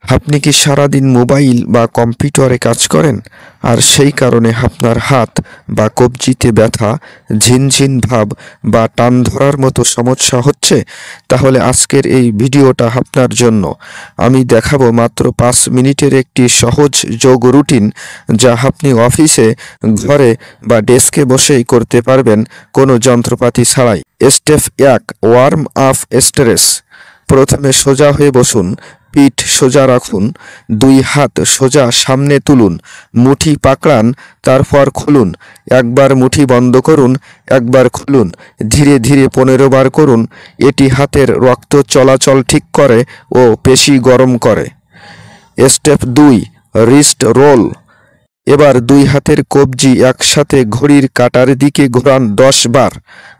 আপনি কি সারাদিন মোবাইল বা কম্পিউটারে কাজ করেন আর সেই কারণে আপনার হাত বা কবজিতে ব্যথা, ঝিনঝিন ভাব বা টান ধরার মতো সমস্যা হচ্ছে? তাহলে আজকের এই ভিডিওটা আপনার জন্য। আমি দেখাবো মাত্র 5 মিনিটের একটি সহজ যোগ রুটিন, যা আপনি অফিসে, ঘরে বা ডেস্কে বসেই করতে পারবেন, কোনো যন্ত্রপাতি ছাড়াই। Step 1, warm up stress. প্রথমে সোজা হয়ে বসুন, পিঠ সোজা রাখুন, 2 হাত সোজা সামনে তুলুন, মুঠি পাকড়ান, তারপর খুলুন। একবার মুঠি বন্ধ করুন, একবার খুলুন, ধীরে ধীরে 15 বার করুন। এটি হাতের রক্ত চলাচল ঠিক করে ও পেশি গরম করে। Step 2, wrist roll. এবার 2 হাতের কবজি একসাথে ঘড়ির কাঁটার দিকে ঘোরান 10 বার,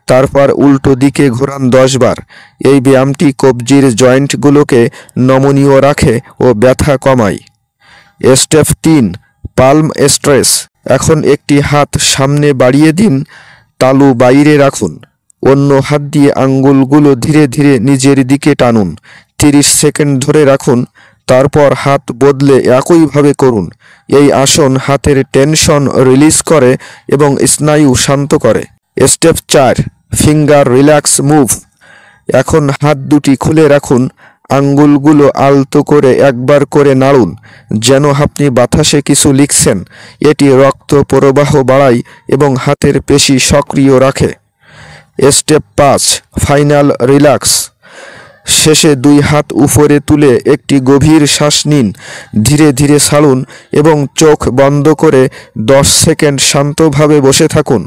তারপর উল্টো দিকে ঘোরান 10 বার। এই ব্যায়ামটি কবজির জয়েন্টগুলোকে নমনীয় রাখে ও ব্যথা কমায়। Step 3, palm stress. এখন একটি হাত সামনে বাড়িয়ে দিন, তালু বাইরে রাখুন, অন্য হাত দিয়ে আঙ্গুলগুলো ধীরে ধীরে নিজের দিকে টানুন। 30 সেকেন্ড ধরে রাখুন, তারপর হাত বদলে একইভাবে করুন। এই আসন হাতের টেনশন রিলিজ করে এবং স্নায়ু শান্ত করে। Step 4, finger relax move. এখন হাত দুটি খুলে রাখুন, আঙ্গুলগুলো আলতো করে একবার করে নাড়ুন, যেন আপনি বাতাসে কিছু লিখছেন। এটি রক্ত প্রবাহ বাড়ায় এবং হাতের পেশি সক্রিয় রাখে। Step 5, final relax. শেষে 2 হাত উপরে তুলে একটি গভীর শ্বাস নিন, ধীরে ধীরে ছাড়ুন এবং চোখ বন্ধ করে 10 সেকেন্ড শান্তভাবে বসে থাকুন।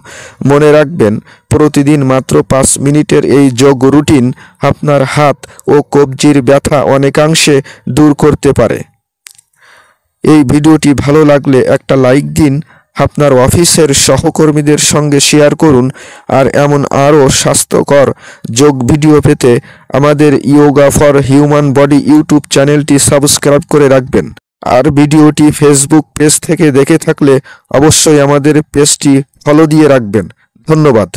মনে রাখবেন, প্রতিদিন মাত্র 5 মিনিটের এই যোগ রুটিন আপনার হাত ও কবজির ব্যথা অনেকাংশে দূর করতে পারে। এই ভিডিওটি ভালো লাগলে একটা লাইক দিন, আপনার অফিসের সহকর্মীদের সঙ্গে শেয়ার করুন, আর এমন আরও স্বাস্থ্যকর যোগ ভিডিও পেতে আমাদের yoga for human body YouTube চ্যানেলটি সাবস্ক্রাইব করে রাখবেন। আর ভিডিওটি ফেসবুক পেজ থেকে দেখে থাকলে অবশ্যই আমাদের পেজটি ফলো দিয়ে রাখবেন। ধন্যবাদ।